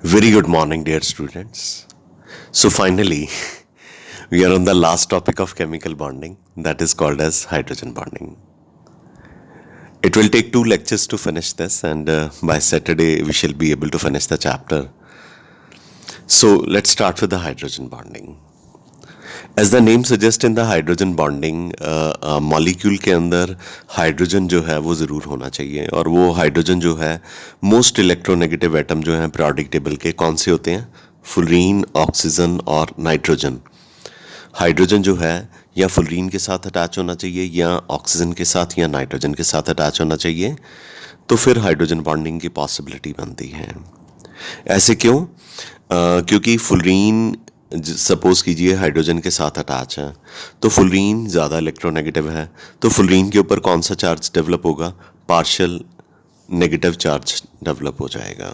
Very good morning, dear students. So, finally, we are on the last topic of chemical bonding, that is called as hydrogen bonding. It will take 2 lectures to finish this, and by Saturday, we shall be able to finish the chapter. So, let's start with the hydrogen bonding. As the name suggest in the hydrogen bonding molecule के अंदर hydrogen जो है वो ज़रूर होना चाहिए, और वो हाइड्रोजन जो है मोस्ट इलेक्ट्रोनेगेटिव एटम जो है पीरियोडिक टेबल के कौन से होते हैं? फ्लोरीन, ऑक्सीजन और नाइट्रोजन। हाइड्रोजन जो है या फ्लोरीन के साथ अटैच होना चाहिए या ऑक्सीजन के साथ या नाइट्रोजन के साथ अटैच होना चाहिए, तो फिर हाइड्रोजन बॉन्डिंग की पॉसिबिलिटी बनती है। ऐसे क्यों? क्योंकि फ्लोरीन सपोज कीजिए हाइड्रोजन के साथ अटैच है, तो फ्लोरीन ज़्यादा इलेक्ट्रोनेगेटिव है, तो फ्लोरीन के ऊपर कौन सा चार्ज डेवलप होगा? पार्शियल नेगेटिव चार्ज डेवलप हो जाएगा।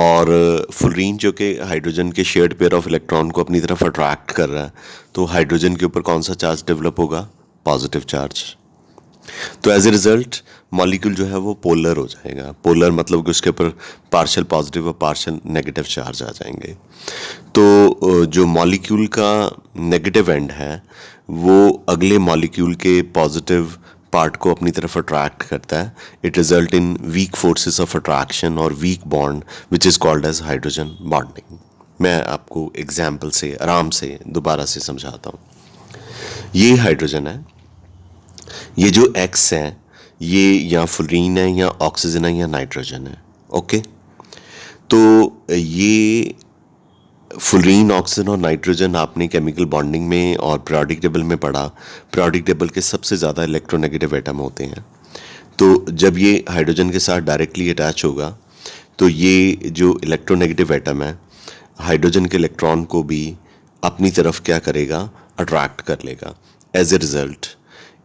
और फ्लोरीन जो कि हाइड्रोजन के शेयर्ड पेयर ऑफ इलेक्ट्रॉन को अपनी तरफ अट्रैक्ट कर रहा है, तो हाइड्रोजन के ऊपर कौन सा चार्ज डेवलप होगा? Positive charge. तो एज ए रिजल्ट मॉलिक्यूल जो है वो पोलर हो जाएगा। पोलर मतलब कि उसके ऊपर पार्शियल पॉजिटिव और पार्शियल नेगेटिव चार्ज आ जाएंगे। तो जो मॉलिक्यूल का नेगेटिव एंड है वो अगले मॉलिक्यूल के पॉजिटिव पार्ट को अपनी तरफ अट्रैक्ट करता है। It result in weak forces of attraction और weak bond which is called as hydrogen bonding. मैं आपको एग्जाम्पल से आराम से दोबारा से समझाता हूँ। ये हाइड्रोजन है, ये जो एक्स है ये या फ्लोरीन है या ऑक्सीजन है या नाइट्रोजन है। ओके, तो ये फ्लोरीन, ऑक्सीजन और नाइट्रोजन आपने केमिकल बॉन्डिंग में और पीरियोडिक टेबल में पढ़ा। पीरियोडिक टेबल के सबसे ज़्यादा इलेक्ट्रोनेगेटिव एटम होते हैं। तो जब ये हाइड्रोजन के साथ डायरेक्टली अटैच होगा तो ये जो इलेक्ट्रोनेगेटिव एटम है हाइड्रोजन के इलेक्ट्रॉन को भी अपनी तरफ क्या करेगा? अट्रैक्ट कर लेगा। एज ए रिजल्ट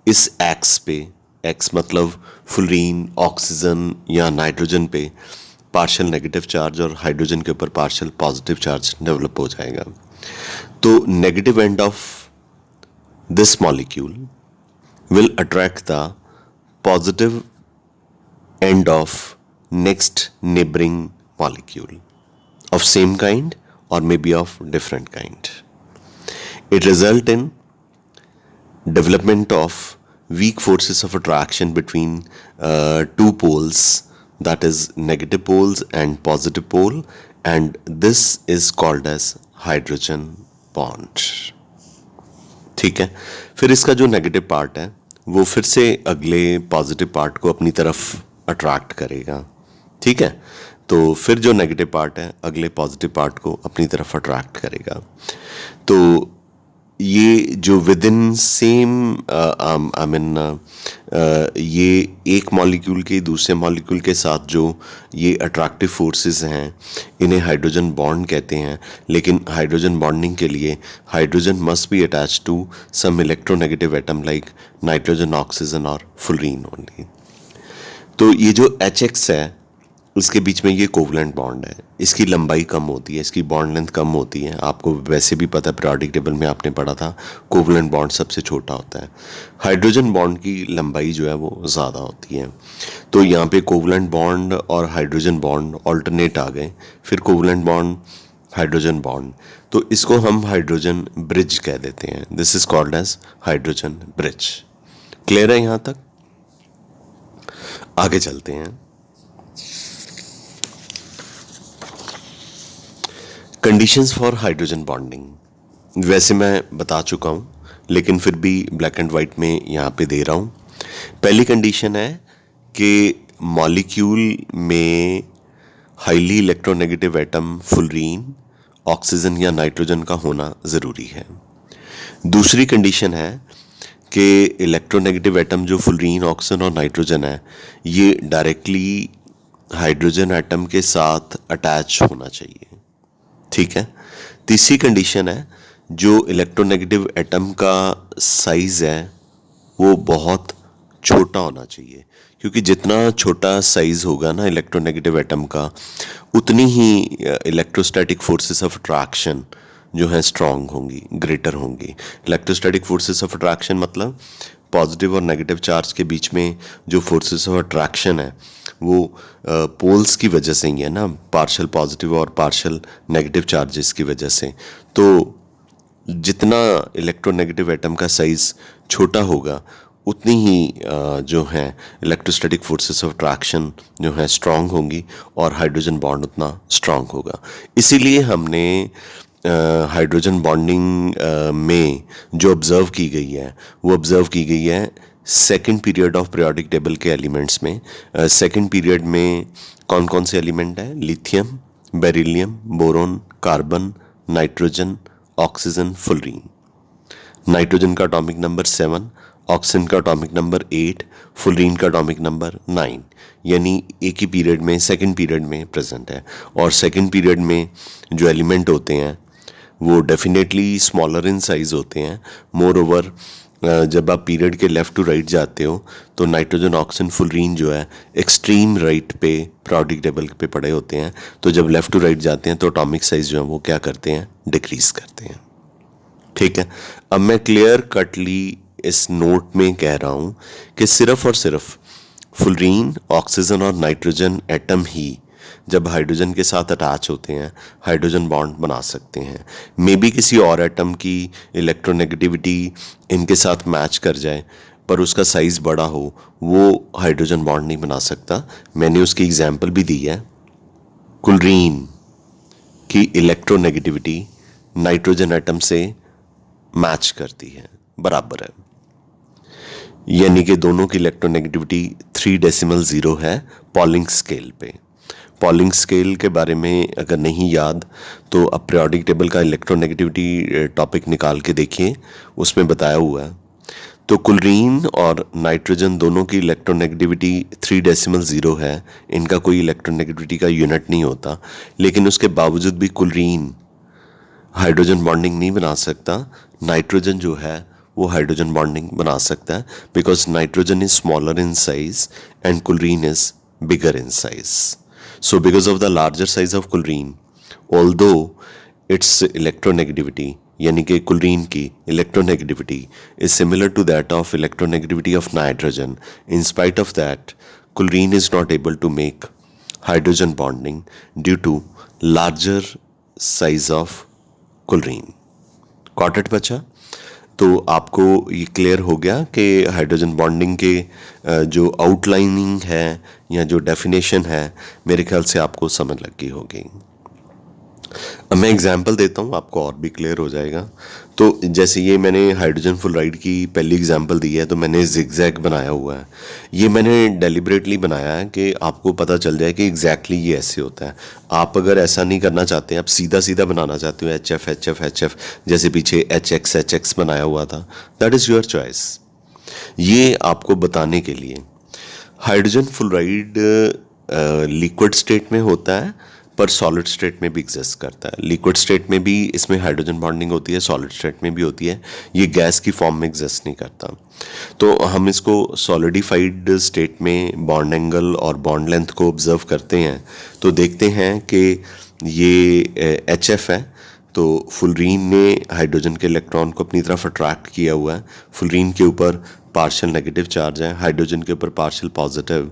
इस एक्स पे, एक्स मतलब फ्लोरीन, ऑक्सीजन या नाइट्रोजन पे पार्शियल नेगेटिव चार्ज और हाइड्रोजन के ऊपर पार्शियल पॉजिटिव चार्ज डेवलप हो जाएगा। तो negative end of this molecule will attract the positive end of next neighbouring molecule of same kind or maybe of different kind. It result in development of weak forces of attraction between two poles, that is negative poles and positive pole, and this is called as hydrogen bond. ठीक है, फिर इसका जो negative part है वो फिर से अगले पॉजिटिव पार्ट को अपनी तरफ अट्रैक्ट करेगा। ठीक है, तो फिर जो नेगेटिव पार्ट है अगले पॉजिटिव पार्ट को अपनी तरफ अट्रैक्ट करेगा। तो ये जो विद इन सेम ये एक मॉलिक्यूल के दूसरे मॉलिक्यूल के साथ जो ये अट्रैक्टिव फोर्सेस हैं इन्हें हाइड्रोजन बॉन्ड कहते हैं। लेकिन हाइड्रोजन बॉन्डिंग के लिए hydrogen must be attach to some electronegative atom like nitrogen, oxygen और फ्लोरीन ओनली। तो ये जो HX है इसके बीच में ये कोवलेंट बॉन्ड है, इसकी लंबाई कम होती है, इसकी बॉन्ड लेंथ कम होती है। आपको वैसे भी पता है, पीरियोडिक टेबल में आपने पढ़ा था कोवलेंट बॉन्ड सबसे छोटा होता है। हाइड्रोजन बॉन्ड की लंबाई जो है वो ज़्यादा होती है। तो यहाँ पे कोवलेंट बॉन्ड और हाइड्रोजन बॉन्ड ऑल्टरनेट आ गए, फिर कोवलेंट बॉन्ड, हाइड्रोजन बॉन्ड, तो इसको हम हाइड्रोजन ब्रिज कह देते हैं। This is called as hydrogen bridge. Clear है यहाँ तक? आगे चलते हैं। कंडीशंस फॉर हाइड्रोजन बॉन्डिंग वैसे मैं बता चुका हूँ, लेकिन फिर भी ब्लैक एंड वाइट में यहाँ पे दे रहा हूँ। पहली कंडीशन है कि मॉलिक्यूल में highly electronegative atom fluorine, oxygen या नाइट्रोजन का होना ज़रूरी है। दूसरी कंडीशन है कि इलेक्ट्रोनेगेटिव एटम जो फ्लोरीन, ऑक्सीजन और नाइट्रोजन है ये डायरेक्टली हाइड्रोजन एटम के साथ अटैच होना चाहिए। ठीक है। तीसरी कंडीशन है जो इलेक्ट्रोनेगेटिव एटम का साइज है वो बहुत छोटा होना चाहिए, क्योंकि जितना छोटा साइज होगा ना इलेक्ट्रोनेगेटिव एटम का उतनी ही इलेक्ट्रोस्टैटिक फोर्सेस ऑफ अट्रैक्शन जो है स्ट्रांग होंगी, ग्रेटर होंगी। इलेक्ट्रोस्टैटिक फोर्सेस ऑफ अट्रैक्शन मतलब पॉजिटिव और नेगेटिव चार्ज के बीच में जो फोर्सेस ऑफ अट्रैक्शन है वो पोल्स की वजह से ही है ना, पार्शियल पॉजिटिव और पार्शियल नेगेटिव चार्जेस की वजह से। तो जितना इलेक्ट्रोनेगेटिव एटम का साइज छोटा होगा उतनी ही जो है इलेक्ट्रोस्टैटिक फोर्सेस ऑफ अट्रैक्शन जो है स्ट्रांग होंगी और हाइड्रोजन बॉन्ड उतना स्ट्रांग होगा। इसीलिए हमने हाइड्रोजन बॉन्डिंग में जो ऑब्जर्व की गई है वो ऑब्जर्व की गई है second period of periodic table के एलिमेंट्स में। सेकंड पीरियड में कौन कौन से एलिमेंट हैं? Lithium, beryllium, boron, carbon, nitrogen, oxygen, fullerene. Nitrogen का एटॉमिक नंबर 7, ऑक्सीजन का एटॉमिक नंबर 8, फुलरीन का एटॉमिक नंबर 9, यानी एक ही पीरियड में सेकंड पीरियड में प्रेजेंट है। और सेकंड पीरियड में जो एलिमेंट होते हैं वो डेफिनेटली स्मॉलर इन साइज होते हैं। मोर ओवर जब आप पीरियड के लेफ़्ट टू राइट जाते हो तो नाइट्रोजन, ऑक्सीजन, फुलरीन जो है एक्सट्रीम राइट पे पीरियोडिक टेबल पे पड़े होते हैं। तो जब लेफ़्ट टू राइट जाते हैं तो एटॉमिक साइज जो है वो क्या करते हैं? डिक्रीज करते हैं। ठीक है, अब मैं क्लियर कटली इस नोट में कह रहा हूं कि सिर्फ और सिर्फ फुलरीन, ऑक्सीजन और नाइट्रोजन एटम ही जब हाइड्रोजन के साथ अटैच होते हैं हाइड्रोजन बॉन्ड बना सकते हैं। मे बी किसी और एटम की इलेक्ट्रोनेगेटिविटी इनके साथ मैच कर जाए पर उसका साइज बड़ा हो, वो हाइड्रोजन बॉन्ड नहीं बना सकता। मैंने उसकी एग्जाम्पल भी दी है। क्लोरीन की इलेक्ट्रोनेगेटिविटी नाइट्रोजन एटम से मैच करती है, बराबर है, यानी कि दोनों की इलेक्ट्रोनेगेटिविटी 3.0 है पॉलिंग स्केल पे। पॉलिंग स्केल के बारे में अगर नहीं याद तो अब पीरियोडिक टेबल का इलेक्ट्रोनेगेटिविटी टॉपिक निकाल के देखिए, उसमें बताया हुआ है। तो क्लोरीन और नाइट्रोजन दोनों की इलेक्ट्रोनेगेटिविटी 3.0 है। इनका कोई इलेक्ट्रोनेगेटिविटी का यूनिट नहीं होता, लेकिन उसके बावजूद भी क्लोरीन हाइड्रोजन बॉन्डिंग नहीं बना सकता। नाइट्रोजन जो है वो हाइड्रोजन बॉन्डिंग बना सकता है, because nitrogen is smaller in size and chlorine is bigger in size. So because of the larger size of chlorine, although its electronegativity यानी कि क्लोरीन की electronegativity is similar to that of electronegativity of nitrogen, in spite of that chlorine is not able to make hydrogen bonding due to larger size of chlorine. Got it बच्चा? तो आपको ये clear हो गया कि hydrogen bonding के जो outlining है या जो डेफिनेशन है मेरे ख्याल से आपको समझ लग गई होगी। अब मैं एग्जांपल देता हूँ, आपको और भी क्लियर हो जाएगा। तो जैसे ये मैंने हाइड्रोजन फ्लोराइड की पहली एग्जांपल दी है, तो मैंने जिगजैग बनाया हुआ है। ये मैंने डेलिबरेटली बनाया है कि आपको पता चल जाए कि एग्जैक्टली ये ऐसे होता है। आप अगर ऐसा नहीं करना चाहते, आप सीधा सीधा बनाना चाहते हो H F H F H F, जैसे पीछे एच एक्स बनाया हुआ था, दैट इज़ योर चॉइस। ये आपको बताने के लिए हाइड्रोजन फ्लोराइड लिक्विड स्टेट में होता है पर सॉलिड स्टेट में भी एग्जिस्ट करता है। लिक्विड स्टेट में भी इसमें हाइड्रोजन बॉन्डिंग होती है, सॉलिड स्टेट में भी होती है। ये गैस की फॉर्म में एग्जिस्ट नहीं करता। तो हम इसको सॉलिडिफाइड स्टेट में बॉन्ड एंगल और बॉन्ड लेंथ को ऑब्जर्व करते हैं तो देखते हैं कि ये एच एफ है। तो फुलरीन ने हाइड्रोजन के इलेक्ट्रॉन को अपनी तरफ अट्रैक्ट किया हुआ है। फुलरीन के ऊपर पार्शियल नेगेटिव चार्ज है, हाइड्रोजन के ऊपर पार्शियल पॉजिटिव।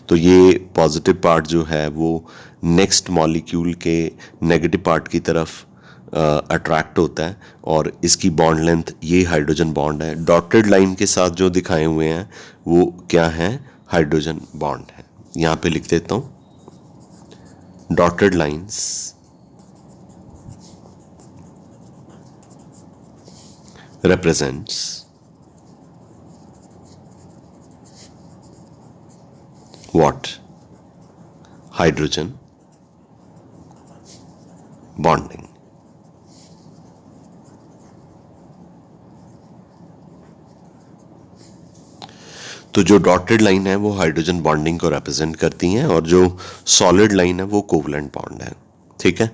तो ये पॉजिटिव पार्ट जो है वो नेक्स्ट मॉलिक्यूल के नेगेटिव पार्ट की तरफ अट्रैक्ट होता है और इसकी बॉन्ड लेंथ ये हाइड्रोजन बॉन्ड है। डॉटेड लाइन के साथ जो दिखाए हुए हैं वो क्या है? हाइड्रोजन बॉन्ड है। यहाँ पे लिख देता हूँ, dotted lines represents what? Hydrogen bonding. तो जो डॉटेड लाइन है वो हाइड्रोजन बॉन्डिंग को रिप्रेजेंट करती हैं और जो सॉलिड लाइन है वो कोवलेंट बॉन्ड है। ठीक है,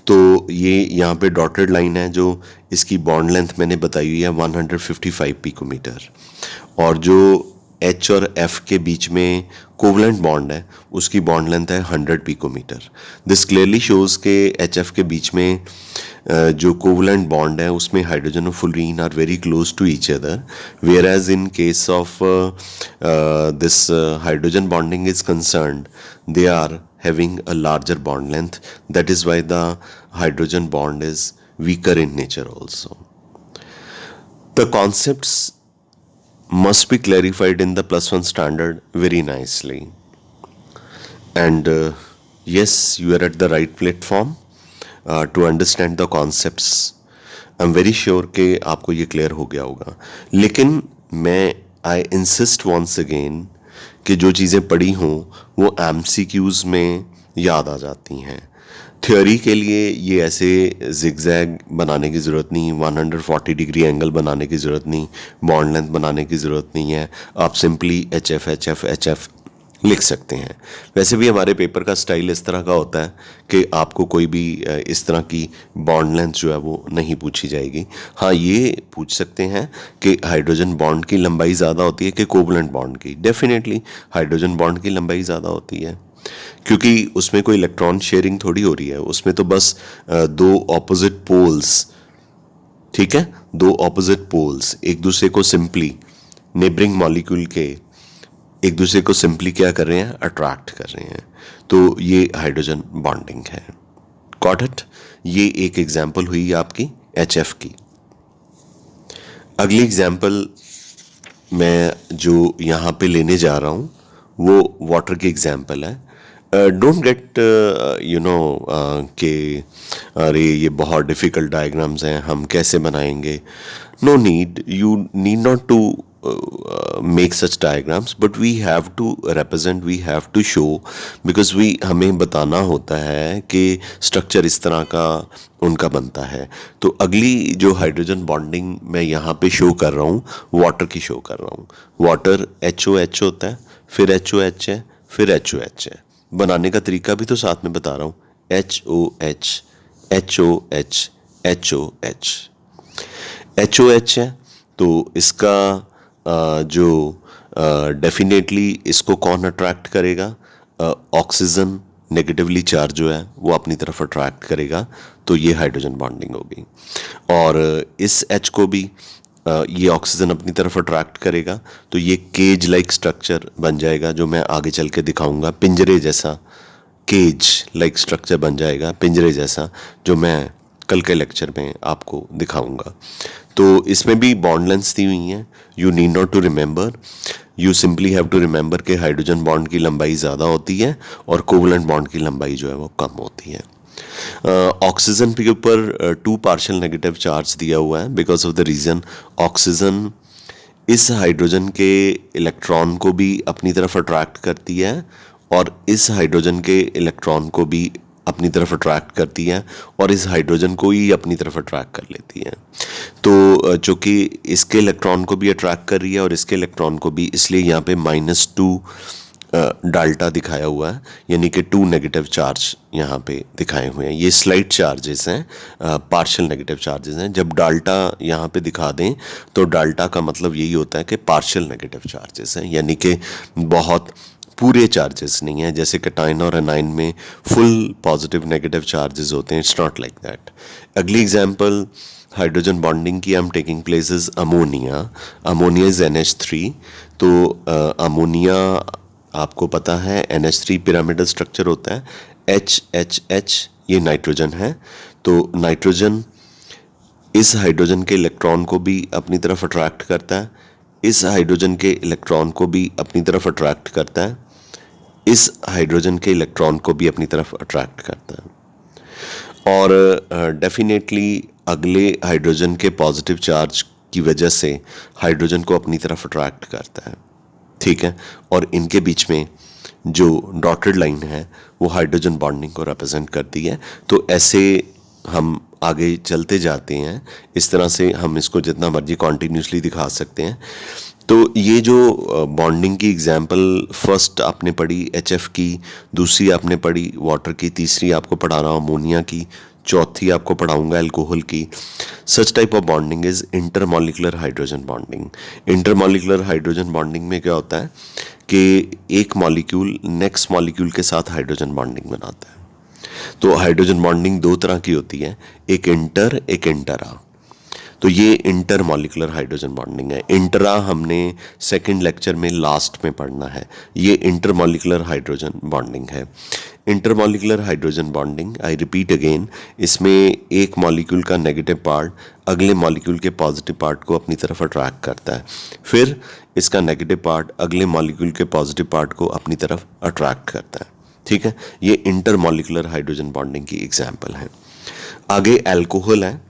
तो ये यहाँ पे डॉटेड लाइन है, जो इसकी बॉन्ड लेंथ मैंने बताई हुई है 155 पिकोमीटर, और जो H और F के बीच में कोवलेंट बॉन्ड है, उसकी बॉन्ड लेंथ है 100 पिकोमीटर। दिस क्लियरली शोज के HF के बीच में जो कोवलेंट बॉन्ड है उसमें हाइड्रोजन और fluorine are very close to each other, where as in case of this hydrogen bonding is concerned, they are having a larger bond length. That is why the hydrogen bond is weaker in nature also. The concepts must be clarified in the +1 standard very nicely. And yes, you are at the right platform to understand the concepts. I'm very sure कि आपको ये clear हो गया होगा, लेकिन मैं I insist once again कि जो चीज़ें पढ़ी हों वो MCQs में याद आ जाती हैं। थ्योरी के लिए ये ऐसे जिगजैग बनाने की ज़रूरत नहीं, 140 डिग्री एंगल बनाने की ज़रूरत नहीं, बॉन्ड लेंथ बनाने की ज़रूरत नहीं है। आप सिंपली HF HF HF लिख सकते हैं। वैसे भी हमारे पेपर का स्टाइल इस तरह का होता है कि आपको कोई भी इस तरह की बॉन्ड लेंथ जो है वो नहीं पूछी जाएगी। हाँ, ये पूछ सकते हैं कि हाइड्रोजन बॉन्ड की लंबाई ज़्यादा होती है कि कोवलेंट बॉन्ड की। डेफिनेटली हाइड्रोजन बॉन्ड की लंबाई ज़्यादा होती है, क्योंकि उसमें कोई इलेक्ट्रॉन शेयरिंग थोड़ी हो रही है, उसमें तो बस दो ऑपोजिट पोल्स, ठीक है, दो ऑपोजिट पोल्स एक दूसरे को सिंपली नेबरिंग मॉलिक्यूल के एक दूसरे को सिंपली क्या कर रहे हैं, अट्रैक्ट कर रहे हैं। तो ये हाइड्रोजन बॉन्डिंग है। Got it? ये एक एग्जांपल हुई आपकी HF की। अगली एग्जांपल मैं जो यहाँ पे लेने जा रहा हूँ वो वाटर की एग्जांपल है। डोंट गेट कि अरे ये बहुत डिफ़िकल्ट डायग्राम्स हैं, हम कैसे बनाएंगे। No need, you need not to make such diagrams, but we have to represent, we have to show, because हमें बताना होता है कि स्ट्रक्चर इस तरह का उनका बनता है। तो अगली जो हाइड्रोजन बॉन्डिंग मैं यहाँ पे शो कर रहा हूँ, वाटर की शो कर रहा हूँ। वाटर HOH होता है, फिर HOH है, फिर HOH है। बनाने का तरीका भी तो साथ में बता रहा हूँ, HOH HOH HOH HOH है। तो इसका जो डेफिनेटली इसको कौन अट्रैक्ट करेगा, ऑक्सीजन नेगेटिवली चार्ज जो है वो अपनी तरफ अट्रैक्ट करेगा, तो ये हाइड्रोजन बॉन्डिंग होगी। और इस H को भी ये ऑक्सीजन अपनी तरफ अट्रैक्ट करेगा, तो ये केज लाइक स्ट्रक्चर बन जाएगा, जो मैं आगे चल के दिखाऊंगा। पिंजरे जैसा केज लाइक स्ट्रक्चर बन जाएगा, पिंजरे जैसा, जो मैं कल के लेक्चर में आपको दिखाऊंगा। तो इसमें भी बॉन्ड लेंथ्स दी हुई हैं। You need not to remember, you simply have to remember कि हाइड्रोजन बॉन्ड की लंबाई ज़्यादा होती है और कोवलेंट बॉन्ड की लंबाई जो है वो कम होती है। ऑक्सीजन के ऊपर 2 पार्शियल नेगेटिव चार्ज दिया हुआ है, because of the reason oxygen इस हाइड्रोजन के इलेक्ट्रॉन को भी अपनी तरफ अट्रैक्ट करती है और इस हाइड्रोजन के इलेक्ट्रॉन को भी अपनी तरफ अट्रैक्ट करती है और इस हाइड्रोजन को ही अपनी तरफ अट्रैक्ट कर लेती है। तो चूँकि इसके इलेक्ट्रॉन को भी अट्रैक्ट कर रही है और इसके इलेक्ट्रॉन को भी, इसलिए यहाँ पे -2 डाल्टा दिखाया हुआ है, यानी कि 2 नेगेटिव चार्ज यहाँ पे दिखाए हुए हैं। ये स्लाइट चार्जेस हैं, पार्शियल नेगेटिव चार्जेस हैं। जब डाल्टा यहाँ पे दिखा दें तो डाल्टा का मतलब यही होता है कि पार्शियल नेगेटिव चार्जेस हैं, यानी कि बहुत पूरे चार्जेस नहीं है। जैसे कैटायन और एनाइन में फुल पॉजिटिव नेगेटिव चार्जेस होते हैं, इट्स नॉट लाइक दैट। अगली एग्जांपल हाइड्रोजन बॉन्डिंग की I am taking place is ammonia. Ammonia is NH3। तो अमोनिया आपको पता है NH3 पिरामिडल स्ट्रक्चर होता है। HHH ये नाइट्रोजन है, तो नाइट्रोजन इस हाइड्रोजन के इलेक्ट्रॉन को भी अपनी तरफ अट्रैक्ट करता है, इस हाइड्रोजन के इलेक्ट्रॉन को भी अपनी तरफ अट्रैक्ट करता है, इस हाइड्रोजन के इलेक्ट्रॉन को भी अपनी तरफ अट्रैक्ट करता है। और डेफिनेटली अगले हाइड्रोजन के पॉजिटिव चार्ज की वजह से हाइड्रोजन को अपनी तरफ अट्रैक्ट करता है, ठीक है। और इनके बीच में जो डॉटेड लाइन है वो हाइड्रोजन बॉन्डिंग को रिप्रेजेंट करती है। तो ऐसे हम आगे चलते जाते हैं, इस तरह से हम इसको जितना मर्जी कॉन्टीन्यूसली दिखा सकते हैं। तो ये जो बॉन्डिंग की एग्जांपल फर्स्ट आपने पढ़ी HF की, दूसरी आपने पढ़ी वाटर की, तीसरी आपको पढ़ा रहा हूँ अमोनिया की, चौथी आपको पढ़ाऊंगा अल्कोहल की। Such type of bonding is intermolecular hydrogen bonding. Intermolecular hydrogen bonding में क्या होता है कि एक मॉलिक्यूल नेक्स्ट मॉलिक्यूल के साथ हाइड्रोजन बॉन्डिंग बनाता है। तो हाइड्रोजन बॉन्डिंग दो तरह की होती है, एक इंटर एक इंटरा। तो ये इंटर मॉलिक्यूलर हाइड्रोजन बॉन्डिंग है। इंटरा हमने सेकंड लेक्चर में लास्ट में पढ़ना है। ये इंटर मॉलिक्यूलर हाइड्रोजन बॉन्डिंग है। Inter molecular hydrogen bonding, I repeat again, इसमें एक मॉलिक्यूल का नेगेटिव पार्ट अगले मॉलिक्यूल के पॉजिटिव पार्ट को अपनी तरफ अट्रैक्ट करता है, फिर इसका नेगेटिव पार्ट अगले मॉलिक्यूल के पॉजिटिव पार्ट को अपनी तरफ अट्रैक्ट करता है। ठीक है, ये इंटर मॉलिक्यूलर हाइड्रोजन बॉन्डिंग की एग्जाम्पल है। आगे अल्कोहल है।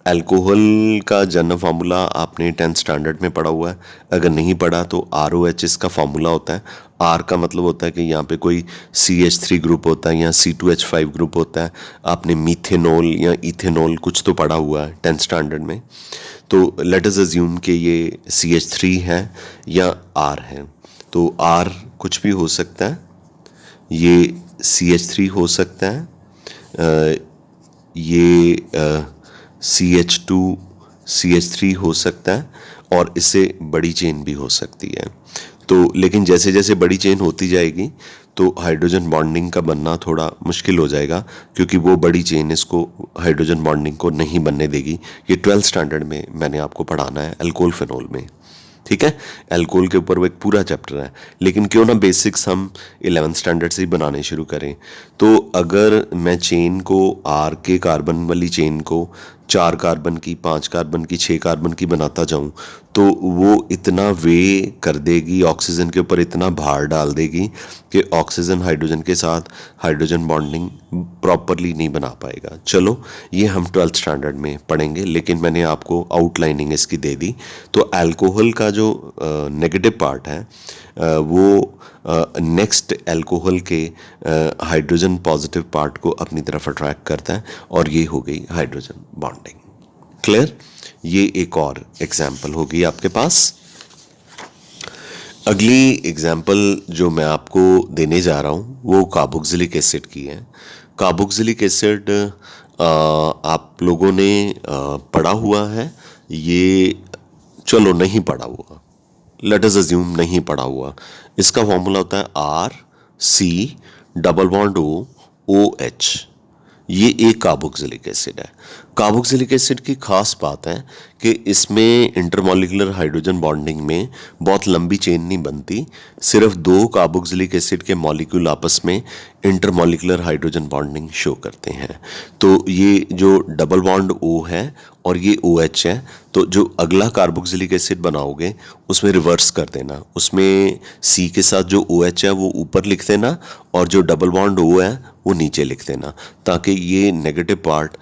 अल्कोहल का जनरल फार्मूला आपने 10th स्टैंडर्ड में पढ़ा हुआ है। अगर नहीं पढ़ा तो ROH इसका फार्मूला होता है। R का मतलब होता है कि यहाँ पे कोई CH3 ग्रुप होता है या C2H5 ग्रुप होता है। आपने मीथेनॉल या इथेनॉल कुछ तो पढ़ा हुआ है 10th स्टैंडर्ड में। तो लेट अस अज्यूम कि ये CH3 है या R है। तो R कुछ भी हो सकता है, ये CH3 हो सकता है, ये CH2 CH3 हो सकता है, और इससे बड़ी चेन भी हो सकती है। तो लेकिन जैसे जैसे बड़ी चेन होती जाएगी तो हाइड्रोजन बॉन्डिंग का बनना थोड़ा मुश्किल हो जाएगा, क्योंकि वो बड़ी चेन इसको हाइड्रोजन बॉन्डिंग को नहीं बनने देगी। ये 12th स्टैंडर्ड में मैंने आपको पढ़ाना है अल्कोहल फिनोल में। ठीक है, अल्कोहल के ऊपर वो एक पूरा चैप्टर है, लेकिन क्यों ना बेसिक्स हम 11th स्टैंडर्ड से ही बनाने शुरू करें। तो अगर मैं चेन को R के कार्बन वाली चेन को 4 कार्बन की, 5 कार्बन की, 6 कार्बन की बनाता जाऊं तो वो इतना वे कर देगी, ऑक्सीजन के ऊपर इतना भार डाल देगी कि ऑक्सीजन हाइड्रोजन के साथ हाइड्रोजन बॉन्डिंग प्रॉपरली नहीं बना पाएगा। चलो, ये हम 12th स्टैंडर्ड में पढ़ेंगे, लेकिन मैंने आपको आउटलाइनिंग इसकी दे दी। तो अल्कोहल का जो नेगेटिव पार्ट है वो नेक्स्ट अल्कोहल के हाइड्रोजन पॉजिटिव पार्ट को अपनी तरफ अट्रैक्ट करता है, और ये हो गई हाइड्रोजन बॉन्डिंग। क्लियर? ये एक और एग्जाम्पल होगी आपके पास। अगली एग्जाम्पल जो मैं आपको देने जा रहा हूँ वो कार्बोक्सिलिक एसिड की है। कार्बोक्सिलिक एसिड आप लोगों ने पढ़ा हुआ है, ये चलो नहीं पढ़ा हुआ, लेट अस अज्यूम नहीं पढ़ा हुआ। इसका फॉर्मूला होता है RC≡OH। ये एक कार्बोक्सिलिक एसिड है। कार्बोक्सिलिक एसिड की खास बात है कि इसमें इंटरमॉलिक्यूलर हाइड्रोजन बॉन्डिंग में बहुत लंबी चेन नहीं बनती, सिर्फ 2 कार्बोक्सिलिक एसिड के मॉलिक्यूल आपस में इंटरमॉलिक्यूलर हाइड्रोजन बॉन्डिंग शो करते हैं। तो ये जो डबल बॉन्ड O है और ये OH है, तो जो अगला कार्बोक्सिलिक एसिड बनाओगे उसमें रिवर्स कर देना, उसमें C के साथ जो OH है वो ऊपर लिख देना और जो डबल बॉन्ड O है वो नीचे लिख देना, ताकि ये नेगेटिव पार्ट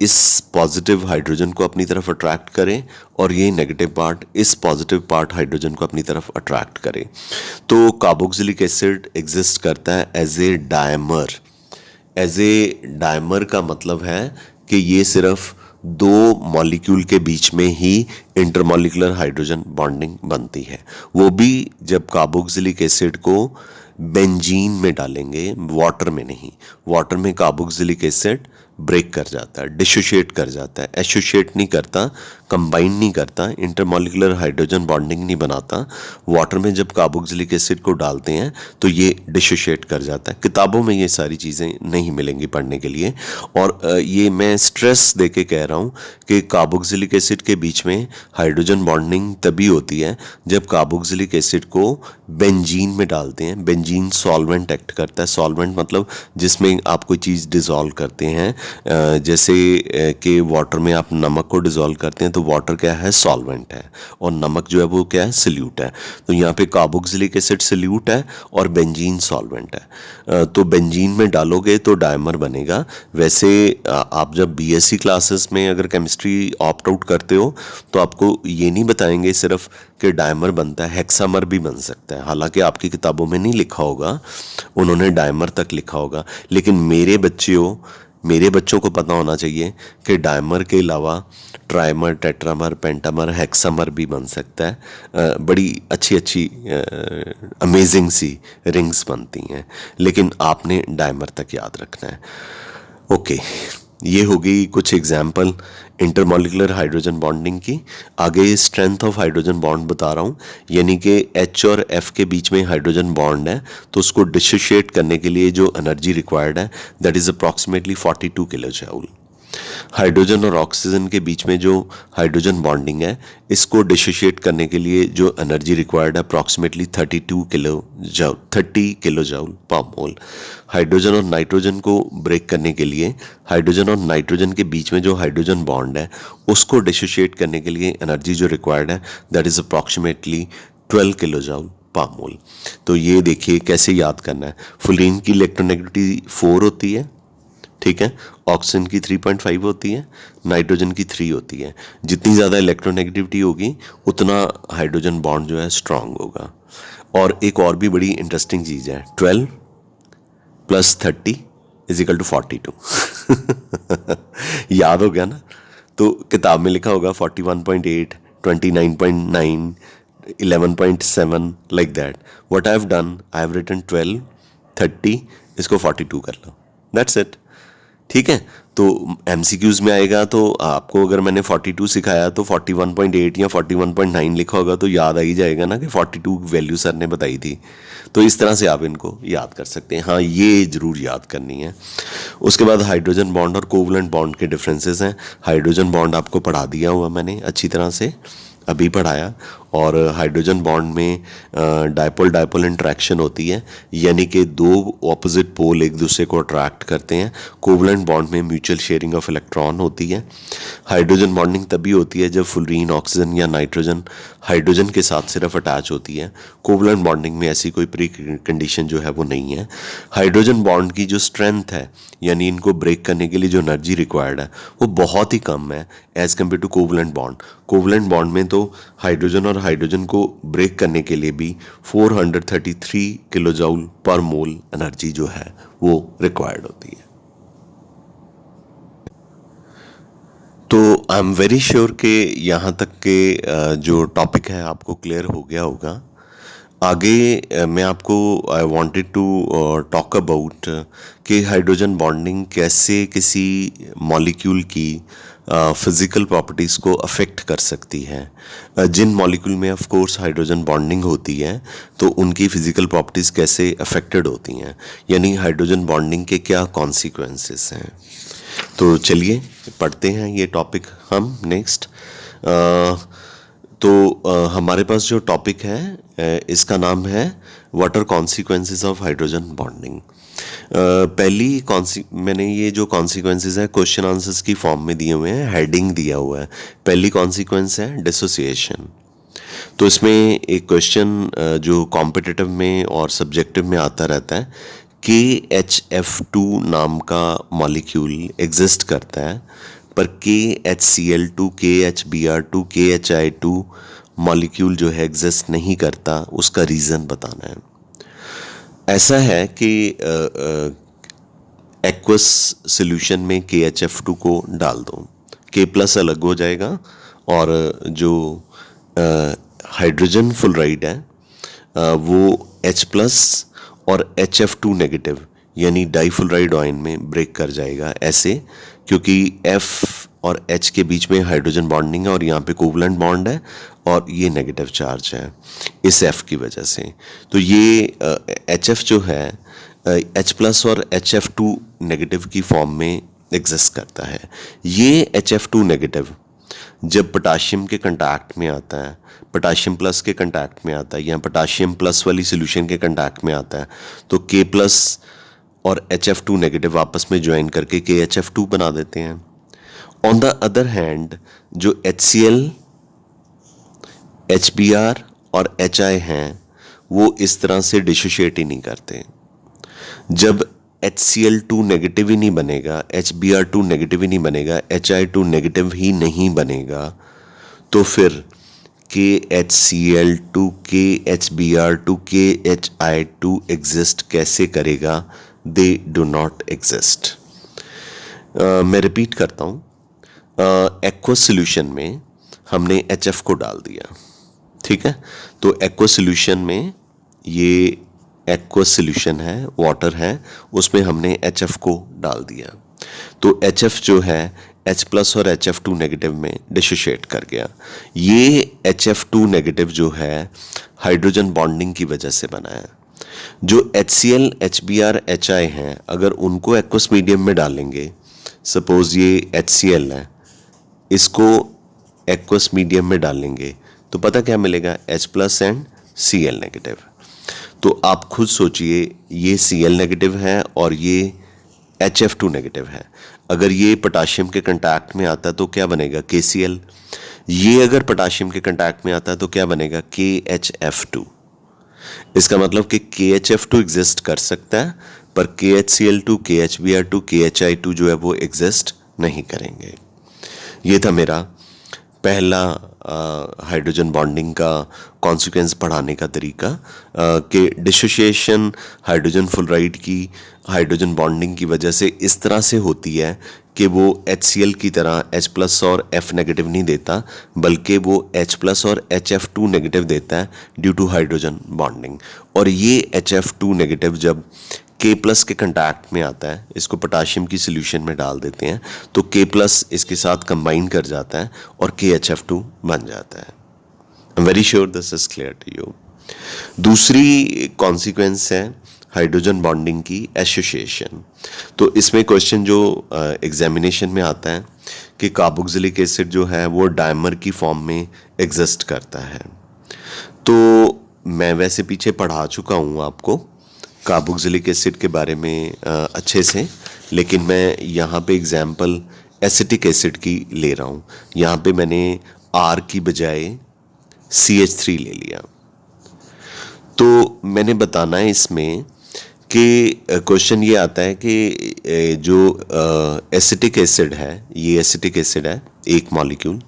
इस पॉजिटिव हाइड्रोजन को अपनी तरफ अट्रैक्ट करें और ये नेगेटिव पार्ट इस पॉजिटिव पार्ट हाइड्रोजन को अपनी तरफ अट्रैक्ट करे। तो कार्बोक्सिलिक एसिड एग्जिस्ट करता है as a dimer. As a dimer का मतलब है कि ये सिर्फ 2 मॉलिक्यूल के बीच में ही इंटरमॉलिक्यूलर हाइड्रोजन बॉन्डिंग बनती है, वो भी जब कार्बोक्सिलिक एसिड को बेंजीन में डालेंगे, वाटर में नहीं। वाटर में कार्बोक्सिलिक एसिड ब्रेक कर जाता है, डिसोशिएट कर जाता है, एसोशिएट नहीं करता, कंबाइन नहीं करता, इंटरमॉलिक्यूलर हाइड्रोजन बॉन्डिंग नहीं बनाता। वाटर में जब कार्बोक्सिलिक एसिड को डालते हैं तो ये डिसोशिएट कर जाता है। किताबों में ये सारी चीज़ें नहीं मिलेंगी पढ़ने के लिए, और ये मैं स्ट्रेस दे के कह रहा हूँ कि कार्बोक्सिलिक एसिड के बीच में हाइड्रोजन बॉन्डिंग तभी होती है जब कार्बोक्सिलिक एसिड को बेंजीन में डालते हैं। बेंजीन सॉल्वेंट एक्ट करता है। सॉल्वेंट मतलब जिसमें आप कोई चीज़ डिज़ोल्व करते हैं, जैसे कि वाटर में आप नमक को डिज़ोल्व करते हैं तो वाटर क्या है, सॉल्वेंट है, और नमक जो है वो क्या है, सल्यूट है। तो यहाँ पे कार्बोक्सिलिक एसिड सल्यूट है और बेंजीन सॉल्वेंट है। तो बेंजीन में डालोगे तो डायमर बनेगा। वैसे आप जब BSc क्लासेस में अगर केमिस्ट्री ऑप्ट आउट करते हो तो आपको ये नहीं बताएंगे सिर्फ कि डायमर बनता है, हेक्सामर भी बन सकता है। हालांकि आपकी किताबों में नहीं लिखा होगा, उन्होंने डायमर तक लिखा होगा, लेकिन मेरे बच्चों को पता होना चाहिए कि डायमर के अलावा ट्राइमर, टेट्रामर, पेंटामर, हेक्सामर भी बन सकता है। बड़ी अच्छी अमेजिंग सी रिंग्स बनती हैं, लेकिन आपने डायमर तक याद रखना है। ओके, ये हो गई कुछ एग्जाम्पल इंटरमॉलिकुलर हाइड्रोजन बॉन्डिंग की। आगे स्ट्रेंथ ऑफ हाइड्रोजन बॉन्ड बता रहा हूँ, यानी कि H और F के बीच में हाइड्रोजन बॉन्ड है तो उसको डिसोशिएट करने के लिए जो एनर्जी रिक्वायर्ड है that is approximately 42 kilo joule. Hydrogen और ऑक्सीजन के बीच में जो हाइड्रोजन बॉन्डिंग है इसको डिसोशिएट करने के लिए जो एनर्जी रिक्वायर्ड है अप्रॉक्सीमेटली 30 किलो जूल पर मोल। हाइड्रोजन और नाइट्रोजन को ब्रेक करने के लिए हाइड्रोजन और नाइट्रोजन के बीच में जो हाइड्रोजन बॉन्ड है उसको डिसोशिएट करने के लिए एनर्जी जो रिक्वायर्ड है that is approximately 12 kilo joule per mole. तो ये देखिए कैसे याद करना है। फ्लोरीन की इलेक्ट्रोनेगेटिविटी 4 होती है, ठीक है, ऑक्सीजन की 3.5 होती है, नाइट्रोजन की 3 होती है। जितनी ज़्यादा इलेक्ट्रोनेगेटिविटी होगी उतना हाइड्रोजन बॉन्ड जो है स्ट्रांग होगा। और एक और भी बड़ी इंटरेस्टिंग चीज़ है, 12 + 30 = 42। याद हो गया ना। तो किताब में लिखा होगा 41.8, 29.9, 11.7 like that. What I have done, I have written 12, 30, इसको 42 कर लो, दैट्स इट। ठीक है, तो MCQs में आएगा तो आपको अगर मैंने 42 सिखाया तो 41.8 या 41.9 लिखा होगा तो याद आ ही जाएगा ना कि 42 वैल्यू सर ने बताई थी। तो इस तरह से आप इनको याद कर सकते हैं। हाँ, ये ज़रूर याद करनी है। उसके बाद हाइड्रोजन बॉन्ड और कोवलेंट बॉन्ड के डिफरेंसेस हैं। हाइड्रोजन बॉन्ड आपको पढ़ा दिया हुआ मैंने अच्छी तरह से, अभी पढ़ाया। और हाइड्रोजन बॉन्ड में डायपोल डायपोल इंटरेक्शन होती है, यानी कि दो ऑपोजिट पोल एक दूसरे को अट्रैक्ट करते हैं। कोवलेंट बॉन्ड में म्यूचुअल शेयरिंग ऑफ इलेक्ट्रॉन होती है। हाइड्रोजन बॉन्डिंग तभी होती है जब फ्लोरीन, ऑक्सीजन या नाइट्रोजन हाइड्रोजन के साथ सिर्फ अटैच होती है। कोवलेंट बॉन्डिंग में ऐसी कोई प्री कंडीशन जो है वो नहीं है। हाइड्रोजन बॉन्ड की जो स्ट्रेंथ है, यानी इनको ब्रेक करने के लिए जो एनर्जी रिक्वायर्ड है वो बहुत ही कम है as compare to covalent bond. Covalent bond में तो हाइड्रोजन और हाइड्रोजन को ब्रेक करने के लिए भी 433 किलो जूल पर मोल एनर्जी जो है वो रिक्वायर्ड होती है। तो आई एम वेरी श्योर कि यहाँ तक के जो टॉपिक है आपको क्लियर हो गया होगा। आगे मैं आपको I wanted to talk about कि हाइड्रोजन बॉन्डिंग कैसे किसी मॉलिक्यूल की फिज़िकल प्रॉपर्टीज़ को अफेक्ट कर सकती है। जिन मॉलिक्यूल में ऑफ कोर्स हाइड्रोजन बॉन्डिंग होती है तो उनकी फ़िज़िकल प्रॉपर्टीज़ कैसे अफेक्टेड होती हैं, यानी हाइड्रोजन बॉन्डिंग के क्या कॉन्सिक्वेंसेस हैं। तो चलिए पढ़ते हैं ये टॉपिक हम नेक्स्ट। हमारे पास जो टॉपिक है इसका नाम है what are consequences of hydrogen bonding. मैंने ये जो कॉन्सिक्वेंसेस है क्वेश्चन आंसर्स की फॉर्म में दिए हुए हैं, हेडिंग दिया हुआ है। पहली कॉन्सिक्वेंस है डिसोसिएशन। तो इसमें एक क्वेश्चन जो कॉम्पिटिटिव में और सब्जेक्टिव में आता रहता है, KHF2 नाम का मॉलिक्यूल एग्जिस्ट करता है पर KHCl2, KHBr2, KHI2 मॉलिक्यूल जो है एग्जिस्ट नहीं करता, उसका रीज़न बताना है। ऐसा है कि एक्वस सॉल्यूशन में KHF2 को डाल दो, K+ अलग हो जाएगा और जो हाइड्रोजन फ्लोराइड है वो H+ और HF2 नेगेटिव यानी डाईफ्लोराइड आयन में ब्रेक कर जाएगा ऐसे, क्योंकि F और H के बीच में हाइड्रोजन बॉन्डिंग है और यहाँ पे कोवलेंट बॉन्ड है और ये नेगेटिव चार्ज है इस F की वजह से। तो ये HF जो है H+ और HF2 नेगेटिव की फॉर्म में एग्जिस्ट करता है। ये HF2 नेगेटिव जब पोटाशियम के कंटैक्ट में आता है, पोटाशियम प्लस के कंटैक्ट में आता है या पोटाशियम प्लस वाली सॉल्यूशन के कंटैक्ट में आता है, तो K+ और HF2 नेगेटिव आपस में ज्वाइन करके KHF2 बना देते हैं। ऑन द अदर हैंड जो HCl, HBr और HI हैं वो इस तरह से डिसोशिएट ही नहीं करते। जब HCl2 नेगेटिव ही नहीं बनेगा, HBr2 नेगेटिव ही नहीं बनेगा, HI2 नेगेटिव ही नहीं बनेगा, तो फिर KHCl2, KHBr2, KHI2 एग्जिस्ट कैसे करेगा? They do not exist. मैं रिपीट करता हूँ, एक्वस सॉल्यूशन में हमने HF को डाल दिया, ठीक है। तो एक्वस सॉल्यूशन में ये एक्वस सॉल्यूशन है, वाटर है, उसमें हमने HF को डाल दिया। तो HF जो है H प्लस और HF2 नेगेटिव में डिसोशिएट कर गया। ये HF2 नेगेटिव जो है हाइड्रोजन बॉन्डिंग की वजह से बना है। जो HCl, HBr, HI हैं, अगर उनको एक्वस मीडियम में डालेंगे, सपोज ये HCl है, इसको एक्वस मीडियम में डालेंगे तो पता क्या मिलेगा, H plus and Cl negative. तो आप खुद सोचिए, ये Cl नेगेटिव है और ये HF2 नेगेटिव है। अगर ये पोटाशियम के कंटैक्ट में आता है तो क्या बनेगा, KCl। ये अगर पोटाशियम के कंटैक्ट में आता है तो क्या बनेगा, KHF2। इसका मतलब कि KHF2 एग्जिस्ट कर सकता है, पर KHCl2, KHBr2, KHI2 जो है वो एग्जिस्ट नहीं करेंगे। ये था मेरा पहला हाइड्रोजन बॉन्डिंग का कॉन्सिक्वेंस पढ़ाने का तरीका, कि डिसोसिएशन हाइड्रोजन फ्लोराइड की हाइड्रोजन बॉन्डिंग की वजह से इस तरह से होती है कि वो HCl की तरह H प्लस और F नेगेटिव नहीं देता, बल्कि वो H प्लस और HF2 नेगेटिव देता है ड्यू टू हाइड्रोजन बॉन्डिंग। और ये HF2 नेगेटिव जब K प्लस के कंटैक्ट में आता है, इसको पोटाशियम की सोल्यूशन में डाल देते हैं तो K प्लस इसके साथ कंबाइन कर जाता है और KHF2 बन जाता है। I am very sure this is clear to you. दूसरी कॉन्सिक्वेंस है हाइड्रोजन बॉन्डिंग की एसोसिएशन। तो इसमें क्वेश्चन जो एग्जामिनेशन में आता है कि कार्बोक्सिलिक एसिड जो है वो डायमर की फॉर्म में एग्जिस्ट करता है। तो मैं वैसे पीछे पढ़ा चुका हूँ आपको कार्बोक्सिलिक एसिड के बारे में अच्छे से, लेकिन मैं यहाँ पे एग्जाम्पल एसिटिक एसिड की ले रहा हूँ। यहाँ पे मैंने R की बजाय CH3 ले लिया। तो मैंने बताना है इसमें कि क्वेश्चन ये आता है कि जो एसिटिक एसिड है, ये एसिटिक एसिड है एक मॉलिक्यूल।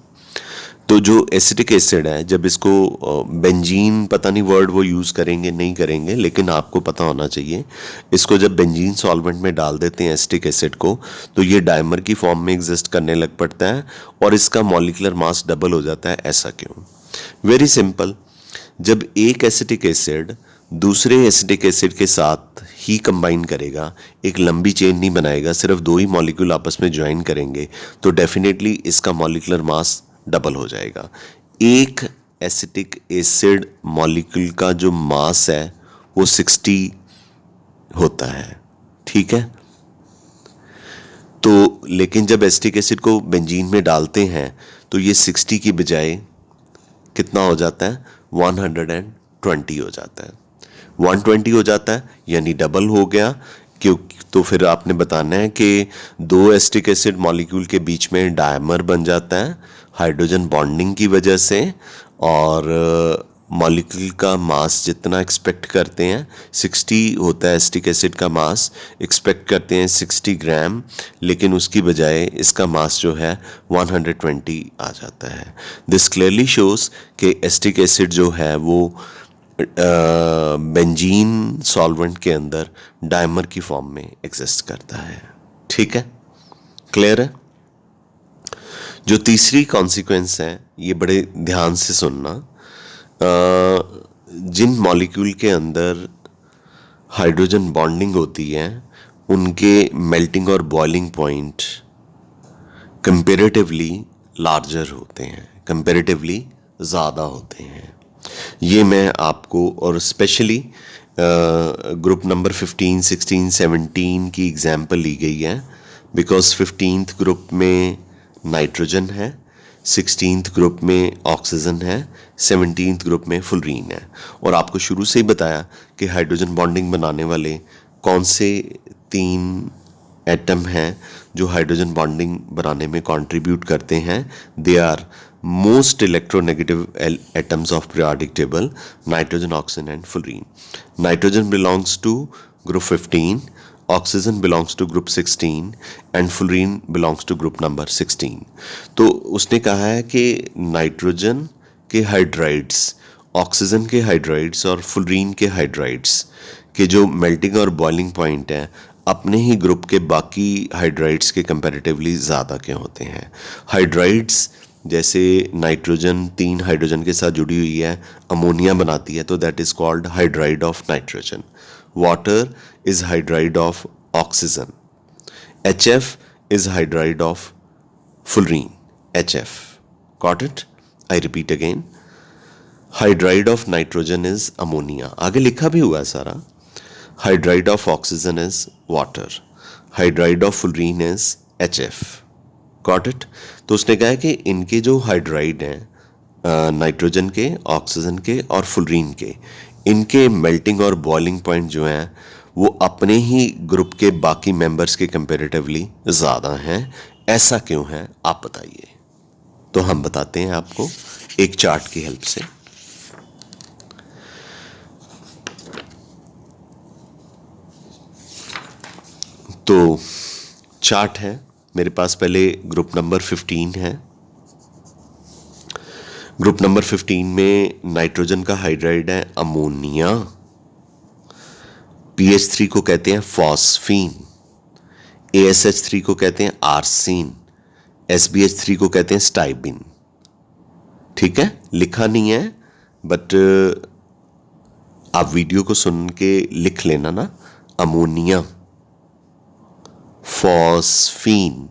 तो जो एसिटिक एसिड है, जब इसको बेंजीन, पता नहीं वर्ड वो यूज़ करेंगे नहीं करेंगे, लेकिन आपको पता होना चाहिए, इसको जब बेंजीन सॉल्वेंट में डाल देते हैं एसिटिक एसिड को, तो ये डायमर की फॉर्म में एग्जिस्ट करने लग पड़ता है और इसका मॉलिक्यूलर मास डबल हो जाता है। ऐसा क्यों? वेरी सिंपल, जब एक एसिटिक एसिड दूसरे एसिटिक एसिड के साथ ही कंबाइन करेगा, एक लंबी चेन नहीं बनाएगा, सिर्फ दो ही मॉलिक्यूल आपस में ज्वाइन करेंगे, तो डेफिनेटली इसका मॉलिक्यूलर मास डबल हो जाएगा। एक एसिटिक एसिड मॉलिक्यूल का जो मास है वो 60 होता है, ठीक है। तो लेकिन जब एसिटिक एसिड को बेंजीन में डालते हैं तो ये 60 की बजाय कितना हो जाता है, 120 हो जाता है। 120 हो जाता है यानी डबल हो गया। क्योंकि तो फिर आपने बताना है कि दो एसिटिक एसिड मॉलिक्यूल के बीच में डायमर बन जाता है हाइड्रोजन बॉन्डिंग की वजह से, और मॉलिक्यूल का मास जितना एक्सपेक्ट करते हैं 60 होता है एसिटिक एसिड का मास, एक्सपेक्ट करते हैं 60 ग्राम, लेकिन उसकी बजाय इसका मास जो है 120 आ जाता है। दिस क्लियरली शोज कि एसिटिक एसिड जो है वो बेंजीन सॉल्वेंट के अंदर डायमर की फॉर्म में एग्जिस्ट करता है। ठीक है, क्लियर है। जो तीसरी कॉन्सिक्वेंस है, ये बड़े ध्यान से सुनना, जिन मॉलिक्यूल के अंदर हाइड्रोजन बॉन्डिंग होती है उनके मेल्टिंग और बॉइलिंग पॉइंट कंपैरेटिवली लार्जर होते हैं, कंपैरेटिवली ज़्यादा होते हैं। ये मैं आपको, और स्पेशली ग्रुप नंबर 15, 16, 17 की एग्जाम्पल ली गई है, बिकॉज 15th ग्रुप में नाइट्रोजन है, 16th ग्रुप में ऑक्सीजन है, 17th ग्रुप में फ्लोरीन है। और आपको शुरू से ही बताया कि हाइड्रोजन बॉन्डिंग बनाने वाले कौन से 3 एटम हैं जो हाइड्रोजन बॉन्डिंग बनाने में कंट्रीब्यूट करते हैं। They are most electronegative atoms of periodic table, nitrogen, oxygen and fluorine. Nitrogen belongs to group 15, oxygen belongs to group 16 and fluorine belongs to group number 16। तो उसने कहा है कि नाइट्रोजन के हाइड्राइड्स, ऑक्सीजन के हाइड्राइड्स और फ्लोरीन के hydrides के जो मेल्टिंग और बॉइलिंग पॉइंट है अपने ही ग्रुप के बाकी हाइड्राइड्स के कंपैरेटिवली ज़्यादा के होते हैं। हाइड्राइड्स जैसे नाइट्रोजन 3 हाइड्रोजन के साथ जुड़ी हुई है, अमोनिया बनाती है, तो that is called hydride of nitrogen. Water is hydride of oxygen. HF is hydride of fullerene, HF. Got it? I repeat again. Hydride of nitrogen is ammonia. आगे लिखा भी हुआ है सारा. Hydride of oxygen is water. Hydride of fullerene is HF. Got it? तो उसने कहा है कि इनके जो हाइड्राइड हैं नाइट्रोजन के, ऑक्सीजन के और फुलरीन के, इनके मेल्टिंग और बॉइलिंग पॉइंट जो हैं वो अपने ही ग्रुप के बाकी मेंबर्स के कंपैरेटिवली ज़्यादा हैं. ऐसा क्यों है आप बताइए. तो हम बताते हैं आपको एक चार्ट की हेल्प से. तो चार्ट है मेरे पास. पहले ग्रुप नंबर 15 है. ग्रुप नंबर 15 में नाइट्रोजन का हाइड्राइड है अमोनिया. PH3 को कहते हैं फॉस्फीन. ASH3 को कहते हैं आर्सिन. SBH3 को कहते हैं स्टाइबिन. ठीक है, लिखा नहीं है बट आप वीडियो को सुन के लिख लेना ना. अमोनिया, फॉस्फीन,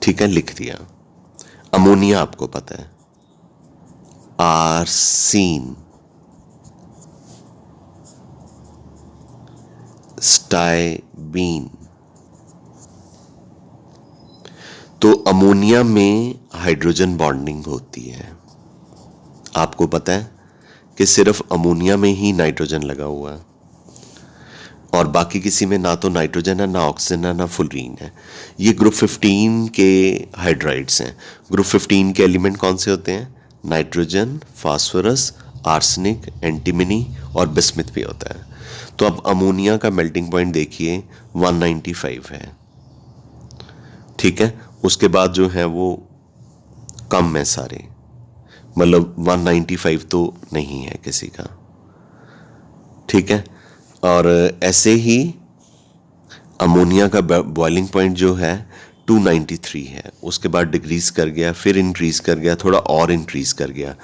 ठीक है, लिख दिया. अमोनिया आपको पता है. आर्सीन, स्टाइबीन. तो अमोनिया में हाइड्रोजन बॉन्डिंग होती है. आपको पता है कि सिर्फ अमोनिया में ही नाइट्रोजन लगा हुआ है और बाकी किसी में ना तो नाइट्रोजन है, ना ऑक्सीजन है, ना फुलरीन है. ये ग्रुप 15 के हाइड्राइड्स हैं. ग्रुप 15 के एलिमेंट कौन से होते हैं? नाइट्रोजन, फास्फोरस, आर्सेनिक, एंटीमनी और बिस्मिथ भी होता है. तो अब अमोनिया का मेल्टिंग पॉइंट देखिए 195 है. ठीक है, उसके बाद जो है वो कम है सारे, मतलब 195 तो नहीं है किसी का. ठीक है, और ऐसे ही अमोनिया का बॉइलिंग पॉइंट जो है 293 है. उसके बाद डिक्रीज कर गया, फिर इंक्रीज कर गया, थोड़ा और इंक्रीज कर गया.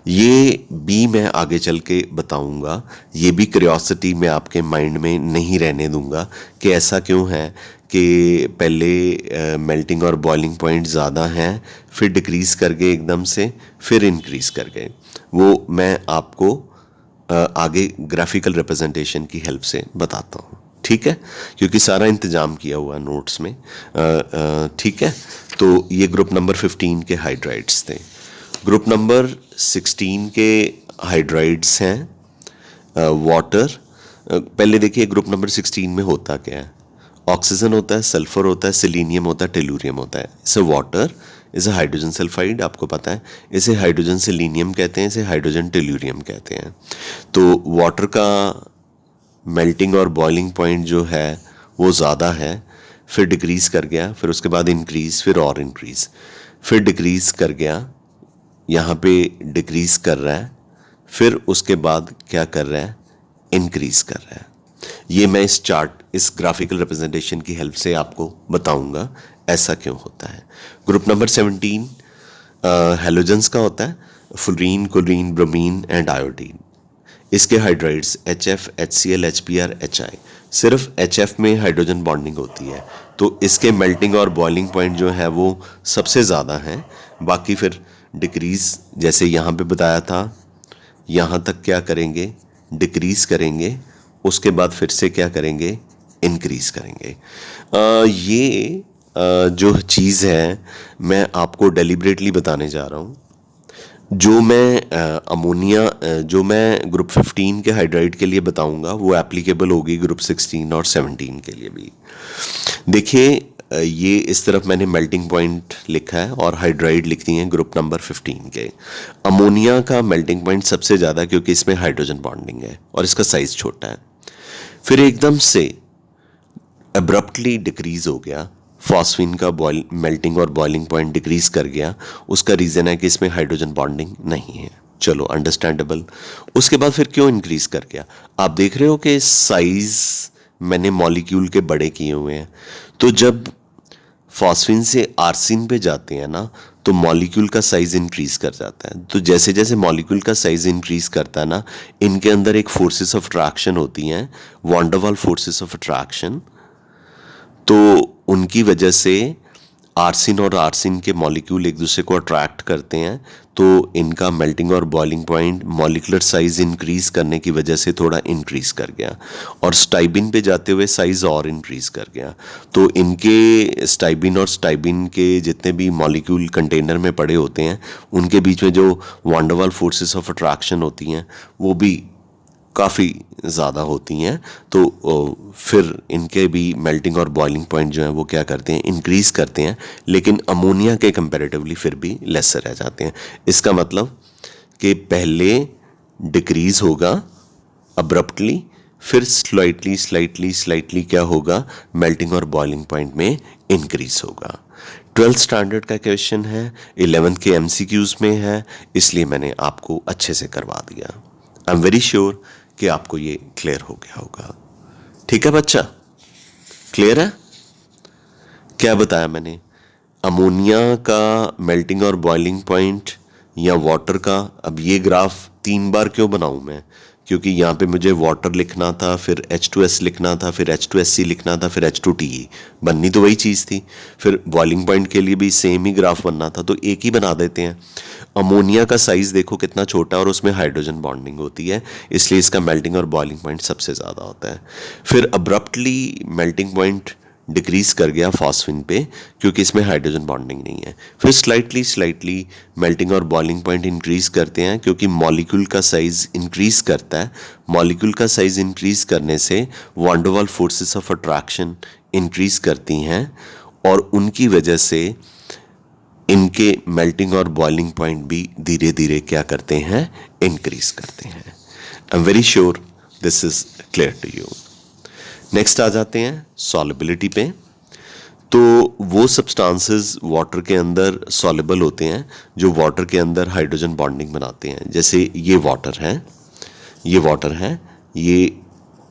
ये भी मैं आगे चल के बताऊंगा. ये भी क्यूरियोसिटी मैं आपके माइंड में नहीं रहने दूंगा कि ऐसा क्यों है कि पहले मेल्टिंग और बॉइलिंग पॉइंट ज़्यादा हैं, फिर डिक्रीज कर गए एकदम से, फिर इंक्रीज कर गए. वो मैं आपको आगे ग्राफिकल रिप्रेजेंटेशन की हेल्प से बताता हूँ. ठीक है, क्योंकि सारा इंतजाम किया हुआ नोट्स में. ठीक है, तो ये ग्रुप नंबर 15 के हाइड्राइड्स थे. ग्रुप नंबर 16 के हाइड्राइड्स हैं वाटर. पहले देखिए ग्रुप नंबर 16 में होता क्या है. ऑक्सीजन होता है, सल्फर होता है, सेलेनियम होता है, टेलूरियम होता है. इसे वाटर इसे हाइड्रोजन सल्फाइड आपको पता है. इसे हाइड्रोजन सेलेनियम कहते हैं, इसे हाइड्रोजन टेलूरियम कहते हैं. तो वाटर का मेल्टिंग और बॉइलिंग पॉइंट जो है वो ज़्यादा है, फिर डिक्रीज़ कर गया, फिर उसके बाद इंक्रीज़, फिर और इंक्रीज़, फिर डिक्रीज़ कर गया, यहाँ पे डिक्रीज़ कर रहा है, फिर उसके बाद क्या कर रहा है? इंक्रीज़ कर रहा है. ये मैं इस चार्ट, इस ग्राफिकल रिप्रेजेंटेशन की हेल्प से आपको बताऊंगा ऐसा क्यों होता है. ग्रुप नंबर 17 हैलोजेंस का होता है. Fluorine, chlorine, bromine and iodine. इसके hydrides HF, HCl, HBr, HI. सिर्फ HF में हाइड्रोजन बॉन्डिंग होती है, तो इसके मेल्टिंग और बॉइलिंग पॉइंट जो है वो सबसे ज़्यादा हैं. बाकी फिर डिक्रीज़, जैसे यहाँ पे बताया था, यहाँ तक क्या करेंगे? डिक्रीज़ करेंगे. उसके बाद फिर से क्या करेंगे? इंक्रीज़ करेंगे. ये जो चीज़ है मैं आपको डेलिब्रेटली बताने जा रहा हूँ. जो मैं अमोनिया जो मैं ग्रुप 15 के हाइड्राइड के लिए बताऊंगा वो एप्लीकेबल होगी ग्रुप 16 और 17 के लिए भी. देखिए ये इस तरफ मैंने मेल्टिंग पॉइंट लिखा है और हाइड्राइड लिख दी है ग्रुप नंबर 15 के. अमोनिया का मेल्टिंग पॉइंट सबसे ज़्यादा क्योंकि इसमें हाइड्रोजन बॉन्डिंग है और इसका साइज छोटा है. फिर एकदम से अब्रप्टली डिक्रीज हो गया. फॉस्फीन का मेल्टिंग और बॉइलिंग पॉइंट डिक्रीज कर गया. उसका रीज़न है कि इसमें हाइड्रोजन बॉन्डिंग नहीं है. चलो अंडरस्टैंडेबल. उसके बाद फिर क्यों इंक्रीज कर गया? आप देख रहे हो कि साइज मैंने मॉलिक्यूल के बड़े किए हुए हैं. तो जब फॉस्फीन से आर्सिन पे जाते हैं ना, तो मॉलिक्यूल का साइज इंक्रीज कर जाता है। तो जैसे जैसे मॉलिक्यूल का साइज इंक्रीज करता है ना, इनके अंदर एक फोर्सेस ऑफ अट्रैक्शन होती हैं, वॉन डर वाल फोर्सेस ऑफ अट्रैक्शन। तो उनकी वजह से आर्सिन और आर्सिन के मॉलिक्यूल एक दूसरे को अट्रैक्ट करते हैं, तो इनका मेल्टिंग और boiling point molecular size increase करने की वजह से थोड़ा इंक्रीज कर गया, और स्टाइबिन पे जाते हुए साइज और इंक्रीज कर गया। तो इनके स्टाइबिन और स्टाइबिन के जितने भी मॉलिक्यूल कंटेनर में पड़े होते हैं, उनके बीच में जो वॉन डर वाल फोर्सेस ऑफ अट्रैक्शन होती हैं वो भी काफ़ी ज़्यादा होती हैं। तो फिर इनके भी मेल्टिंग और बॉइलिंग पॉइंट जो है वो क्या करते हैं, इंक्रीज़ करते हैं, लेकिन अमोनिया के कंपैरेटिवली फिर भी लेसर रह जाते हैं। इसका मतलब कि पहले डिक्रीज़ होगा अब्रप्टली, फिर स्लाइटली क्या होगा, मेल्टिंग और बॉइलिंग पॉइंट में इंक्रीज़ होगा। 12th स्टैंडर्ड का क्वेश्चन है, 11th के MCQs में है, इसलिए मैंने आपको अच्छे से करवा दिया। आई एम वेरी श्योर कि आपको ये क्लियर हो गया होगा। ठीक है बच्चा, क्लियर है? क्या बताया मैंने? अमोनिया का मेल्टिंग और बॉइलिंग पॉइंट या वाटर का। अब ये ग्राफ 3 बार क्यों बनाऊं मैं? क्योंकि यहाँ पे मुझे वाटर लिखना था, फिर H2S लिखना था, फिर H2SC लिखना था, फिर H2TE। बननी तो वही चीज़ थी। फिर बॉइलिंग पॉइंट के लिए भी सेम ही ग्राफ बनना था, तो एक ही बना देते हैं। अमोनिया का साइज़ देखो कितना छोटा है, और उसमें हाइड्रोजन बॉन्डिंग होती है, इसलिए इसका मेल्टिंग और बॉइलिंग पॉइंट सबसे ज़्यादा होता है। फिर अब्रप्टली मेल्टिंग पॉइंट डिक्रीज कर गया फॉस्फिन पे, क्योंकि इसमें हाइड्रोजन बॉन्डिंग नहीं है। फिर स्लाइटली मेल्टिंग और बॉइलिंग पॉइंट इंक्रीज करते हैं, क्योंकि मॉलिक्यूल का साइज इंक्रीज करता है। मॉलिक्यूल का साइज इंक्रीज करने से वॉन डर वाल फोर्सेस ऑफ अट्रैक्शन इंक्रीज करती हैं, और उनकी वजह से इनके मेल्टिंग और बॉइलिंग पॉइंट भी धीरे धीरे क्या करते हैं, इंक्रीज करते हैं। I am very sure this is clear to you. Next आ जाते हैं सॉलिबिलिटी पे। तो वो सब्सटेंसेस वाटर के अंदर सॉलिबल होते हैं जो वाटर के अंदर हाइड्रोजन बॉन्डिंग बनाते हैं। जैसे ये वाटर है, ये वाटर है, ये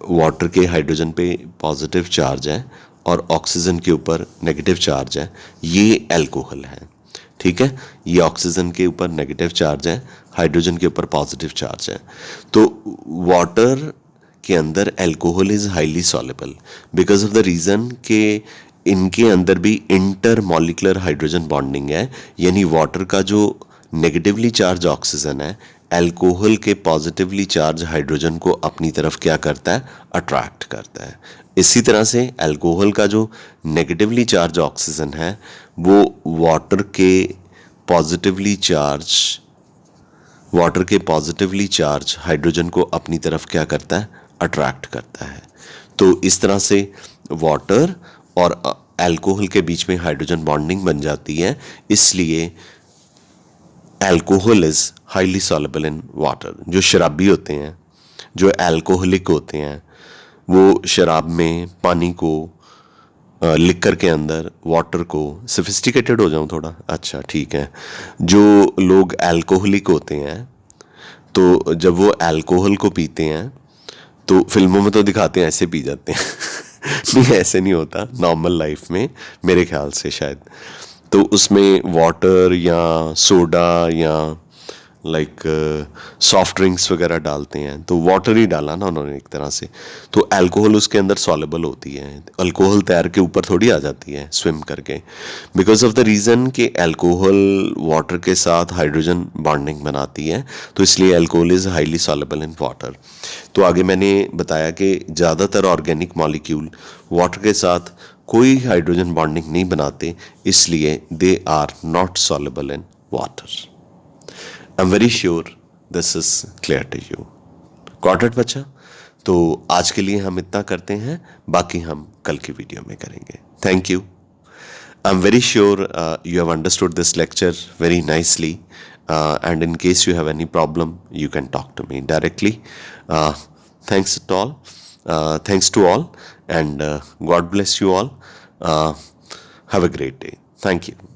वाटर के हाइड्रोजन पे पॉजिटिव चार्ज है और ऑक्सीजन के ऊपर नेगेटिव चार्ज है। ये अल्कोहल है, ठीक है। ये ऑक्सीजन के ऊपर नेगेटिव चार्ज है, हाइड्रोजन के ऊपर पॉजिटिव चार्ज है। तो वाटर के अंदर alcohol is highly soluble because of the reason कि इनके अंदर भी इंटर मॉलिकुलर हाइड्रोजन बॉन्डिंग है, यानी वाटर का जो नेगेटिवली चार्ज ऑक्सीजन है अल्कोहल के पॉजिटिवली चार्ज हाइड्रोजन को अपनी तरफ क्या करता है, अट्रैक्ट करता है। इसी तरह से अल्कोहल का जो नेगेटिवली चार्ज ऑक्सीजन है वो वाटर के पॉजिटिवली चार्ज हाइड्रोजन को अपनी तरफ क्या करता है, अट्रैक्ट करता है। तो इस तरह से वाटर और अल्कोहल के बीच में हाइड्रोजन बॉन्डिंग बन जाती है, इसलिए alcohol is highly soluble in water. जो शराबी होते हैं, जो अल्कोहलिक होते हैं, वो शराब में पानी को, लिकर के अंदर वाटर को, सोफिस्टिकेटेड हो जाऊं थोड़ा, अच्छा ठीक है, जो लोग अल्कोहलिक होते हैं तो जब वो अल्कोहल को पीते हैं तो फिल्मों में तो दिखाते हैं ऐसे पी जाते हैं नहीं, ऐसे नहीं होता नॉर्मल लाइफ में मेरे ख्याल से शायद। तो उसमें वाटर या सोडा या लाइक सॉफ्ट ड्रिंक्स वगैरह डालते हैं, तो वाटर ही डाला ना उन्होंने एक तरह से, तो अल्कोहल उसके अंदर सॉल्युबल होती है। अल्कोहल तैर के ऊपर थोड़ी आ जाती है स्विम करके, बिकॉज ऑफ द रीज़न कि अल्कोहल वाटर के साथ हाइड्रोजन बॉन्डिंग बनाती है, तो इसलिए alcohol is highly soluble in water. तो आगे मैंने बताया कि ज़्यादातर ऑर्गेनिक मॉलिक्यूल वाटर के साथ कोई हाइड्रोजन बॉन्डिंग नहीं बनाते, इसलिए they are not soluble in water. I am very sure this is clear to you. Got it बच्चा? तो आज के लिए हम इतना करते हैं, बाकी हम कल की वीडियो में करेंगे। Thank you. I am very sure you have understood this lecture very nicely, and in case you have any problem you can talk to me directly. Thanks to all, and God bless you all. Have a great day. Thank you.